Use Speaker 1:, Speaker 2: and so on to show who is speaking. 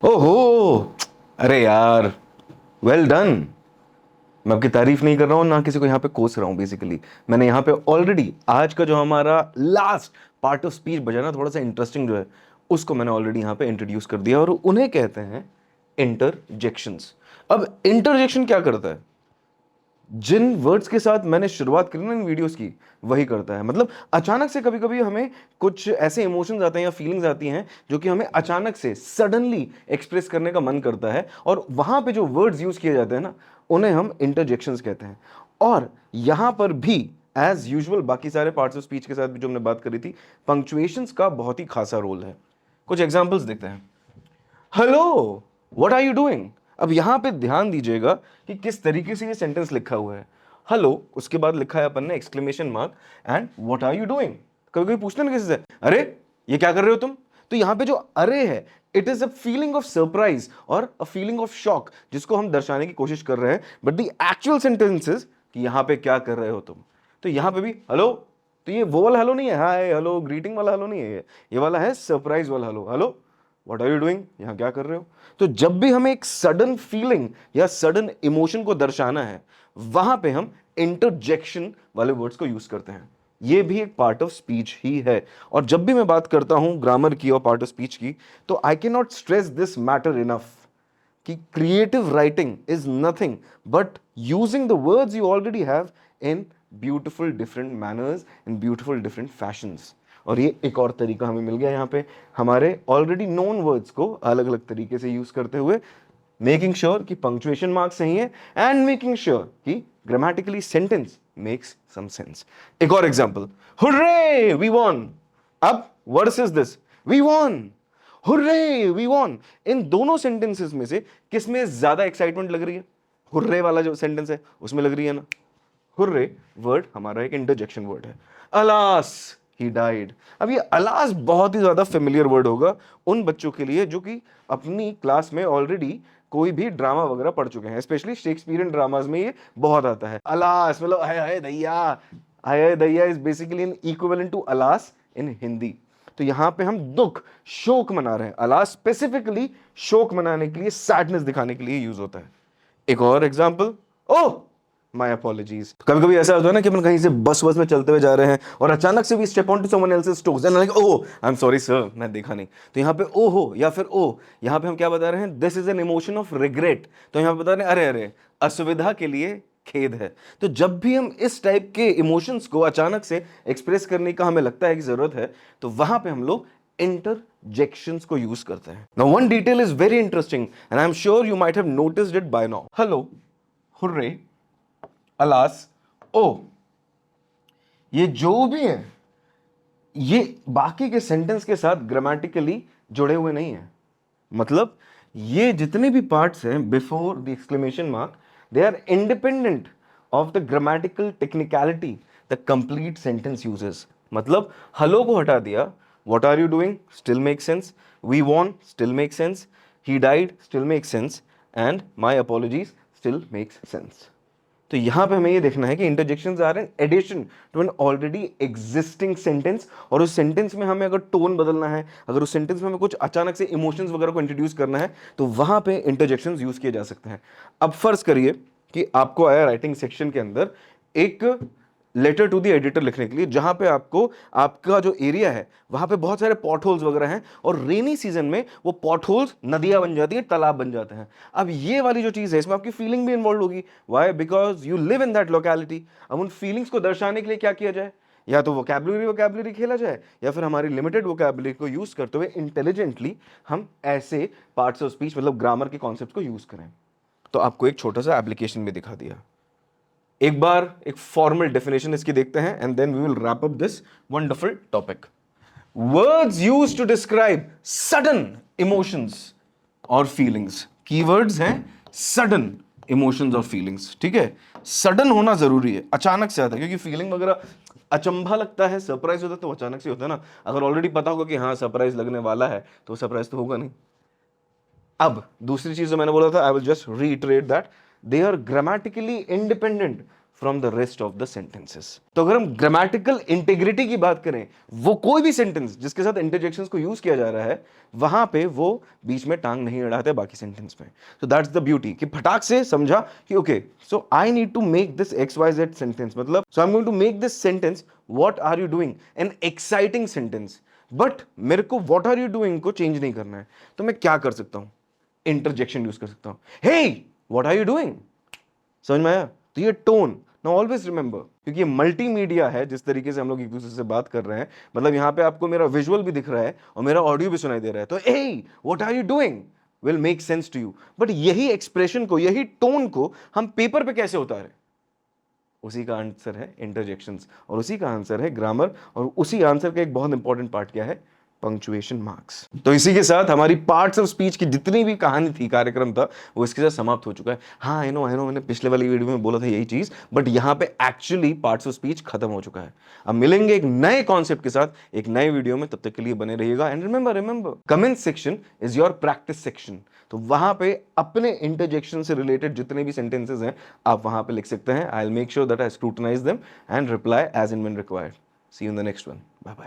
Speaker 1: ओहो, अरे यार, वेल डन। मैं आपकी तारीफ नहीं कर रहा हूँ, ना किसी को यहाँ पे कोस रहा हूँ। बेसिकली मैंने यहाँ पे ऑलरेडी आज का जो हमारा लास्ट पार्ट ऑफ स्पीच बचा ना, थोड़ा सा इंटरेस्टिंग जो है, उसको मैंने ऑलरेडी यहाँ पे इंट्रोड्यूस कर दिया, और उन्हें कहते हैं इंटरजेक्शंस। अब इंटरजेक्शन क्या करता है? जिन वर्ड्स के साथ मैंने शुरुआत करी ना इन वीडियोस की, वही करता है। मतलब अचानक से कभी कभी हमें कुछ ऐसे इमोशंस आते हैं या फीलिंग्स आती हैं जो कि हमें अचानक से सडनली एक्सप्रेस करने का मन करता है, और वहां पे जो वर्ड्स यूज किए जाते हैं ना, उन्हें हम इंटरजेक्शंस कहते हैं। और यहां पर भी एज यूजुअल बाकी सारे पार्ट्स ऑफ स्पीच के साथ भी जो हमने बात करी थी, पंक्चुएशंस का बहुत ही खासा रोल है। कुछ एग्जांपल्स देखते हैं। Hello, what are you doing? अब यहां पे ध्यान दीजिएगा कि किस तरीके से ये सेंटेंस लिखा हुआ है। हेलो, उसके बाद लिखा है अपन ने exclamation mark and what are you doing. कभी कभी पूछते हैं ना किसी से, अरे ये क्या कर रहे हो तुम? तो यहां पे जो अरे है, it is a feeling of surprise और अ फीलिंग ऑफ शॉक, जिसको हम दर्शाने की कोशिश कर रहे हैं। But the actual sentence is कि यहां पे क्या कर रहे हो तुम। तो यहां पे भी हेलो, तो ये वो वाला हेलो नहीं है, हाय हेलो ग्रीटिंग वाला हेलो नहीं है, ये वाला है सरप्राइज वाला hello. Hello, what are you doing, यहां क्या कर रहे हो? तो जब भी हमें एक सडन फीलिंग या सडन इमोशन को दर्शाना है, वहां पे हम इंटरजेक्शन वाले वर्ड्स को यूज करते हैं। ये भी एक पार्ट ऑफ स्पीच ही है। और जब भी मैं बात करता हूं ग्रामर की और पार्ट ऑफ स्पीच की, तो I can not stress this matter enough कि creative writing is nothing but using the words you already have in beautiful different manners, in beautiful different fashions. और ये एक और तरीका हमें मिल गया यहाँ पे, हमारे ऑलरेडी नोन वर्ड्स को अलग अलग तरीके से यूज करते हुए, मेकिंग श्योर कि पंक्चुएशन मार्क सही है एंड मेकिंग श्योर कि grammatically sentence makes some sense. एक और एग्जांपल, हुर्रे वी वॉन। अब words is this, we won, hurray we won. इन दोनों सेंटेंसेस में से किस में ज्यादा एक्साइटमेंट लग रही है? हुर्रे वाला जो सेंटेंस है उसमें लग रही है ना। हुर्रे वर्ड हमारा एक इंटरजेक्शन वर्ड है। Alas he died. अब ये अलास बहुत ही ज्यादा फेमिलियर वर्ड होगा उन बच्चों के लिए जो कि अपनी क्लास में ऑलरेडी कोई भी ड्रामा वगैरह पढ़ चुके हैं। स्पेशली शेक्सपियरियन ड्रामाज में ये बहुत आता है। अलास मतलब हाय हाय दैया, हाय हाय दैया is basically an equivalent to alas in Hindi. तो यहां पे हम दुख, शोक मना रहे हैं। अलास स्पेसिफिकली शोक मनाने के लिए, सैडनेस दिखाने के लिए यूज होता है। एक और एग्जांपल, ओह माय अपॉलॉजीज। कभी कभी ऐसा होता है ना कि अपन कहीं से बस में चलते हुए जा रहे हैं और अचानक से we step on to someone else's toes and like oh I am sorry sir, मैं देखा नहीं। तो यहाँ पे ओ हो या फिर ओ, यहाँ पे हम क्या बता रहे हैं? This is an emotion of regret. तो यहाँ पे बता रहे हैं अरे अरे, असुविधा के लिए खेद है। तो जब भी हम इस टाइप के इमोशंस को अचानक से एक्सप्रेस करने का हमें लगता है कि जरूरत है, तो वहां पे हम लोग इंटरजेक्शंस को यूज करते हैं। Now one detail is very interesting and I am sure you might have noticed it by now. Hello, hurray, alas, oh, ये जो भी है, ये बाकी के सेंटेंस के साथ ग्रामेटिकली जुड़े हुए नहीं है। मतलब ये जितने भी पार्ट्स हैं before the exclamation mark, they are independent of the grammatical technicality the complete sentence uses. मतलब हेलो को हटा दिया, what are you doing still make sense, we won still make sense, he died still make sense, and my apologies still makes sense. तो यहां पे हमें ये देखना है कि interjections are an addition to an already existing sentence, और उस सेंटेंस में हमें अगर टोन बदलना है, अगर उस सेंटेंस में हमें कुछ अचानक से इमोशंस वगैरह को इंट्रोड्यूस करना है, तो वहां पे इंटरजेक्शंस यूज किए जा सकते हैं। अब फर्ज करिए कि आपको आया राइटिंग सेक्शन के अंदर एक लेटर टू द एडिटर लिखने के लिए, जहां पे आपको आपका जो एरिया है वहां पे बहुत सारे पॉट होल्स वगैरह हैं, और रेनी सीजन में वो पॉट होल्स नदियां बन जाती हैं, तालाब बन जाते हैं। अब ये वाली जो चीज है, इसमें आपकी फीलिंग भी इन्वॉल्व होगी। Why? Because you live in that locality. अब उन फीलिंग्स को दर्शाने के लिए क्या किया जाए? या तो वोकैबुलरी खेला जाए, या फिर हमारी लिमिटेड वोकैबुलरी को यूज करते हुए इंटेलिजेंटली हम ऐसे पार्ट्स ऑफ स्पीच, मतलब ग्रामर के कॉन्सेप्ट को यूज करें। तो आपको एक छोटा सा एप्लीकेशन भी दिखा दिया। एक बार एक फॉर्मल डेफिनेशन इसकी देखते हैं and then we will wrap up this wonderful topic. Words used to describe sudden emotions और फीलिंग्स। कीवर्ड्स हैं सडन इमोशंस और फीलिंग्स, ठीक है? सडन होना जरूरी है, अचानक से आता है, क्योंकि फीलिंग वगैरह अचंभा लगता है, सरप्राइज होता है तो अचानक से होता है ना। अगर ऑलरेडी पता होगा कि हाँ सरप्राइज लगने वाला है, तो सरप्राइज तो होगा नहीं। अब दूसरी चीज जो मैंने बोला था, I will just reiterate that they are grammatically independent from the rest of the sentences. तो अगर हम ग्रामेटिकल इंटीग्रिटी की बात करें, वो कोई भी सेंटेंस जिसके साथ इंटरजेक्शंस को यूज किया जा रहा है, वहां पे वो बीच में टांग नहीं अड़ाते बाकी सेंटेंस में। तो दैट्स द ब्यूटी कि फटाक से समझा कि okay, so I need to make this XYZ sentence, मतलब so I am going to make this sentence what are you doing, an exciting sentence, but मेरे को व्हाट आर यू डूइंग को change नहीं करना है। तो मैं क्या कर सकता हूं? इंटरजेक्शन यूज कर सकता हूं। Hey what are you doing, समझ में आया? तो ये टोन ना ऑलवेज रिमेंबर, क्योंकि ये मल्टीमीडिया है, जिस तरीके से हम लोग एक दूसरे से बात कर रहे हैं, मतलब यहां पे आपको मेरा विजुअल भी दिख रहा है और मेरा ऑडियो भी सुनाई दे रहा है, तो a what are you doing will make sense to you. But यही एक्सप्रेशन को, यही टोन को हम पेपर पे कैसे उतारें, उसी का आंसर है इंटरजेक्शंस, और उसी का आंसर है ग्रामर, और उसी आंसर का एक बहुत इंपॉर्टेंट पार्ट क्या है? Punctuation marks. तो इसी के साथ हमारी पार्ट्स ऑफ स्पीच की जितनी भी कहानी थी, कार्यक्रम था, वो इसके साथ समाप्त हो चुका है। हाँ, आई नो मैंने पिछले वाली वीडियो में बोला था यही चीज, बट यहां पे एक्चुअली पार्ट्स ऑफ स्पीच खत्म हो चुका है। अब मिलेंगे एक नए कॉन्सेप्ट के साथ एक नए वीडियो में, तब तक के लिए बने रहिएगा। And remember comment section is your practice section. तो वहां पे अपने इंटरजेक्शन से रिलेटेड जितने भी सेंटेंसेस हैं, आप वहां पे लिख सकते हैं। I will make sure that I scrutinise them and reply as and when required. See you in the next one. Bye bye.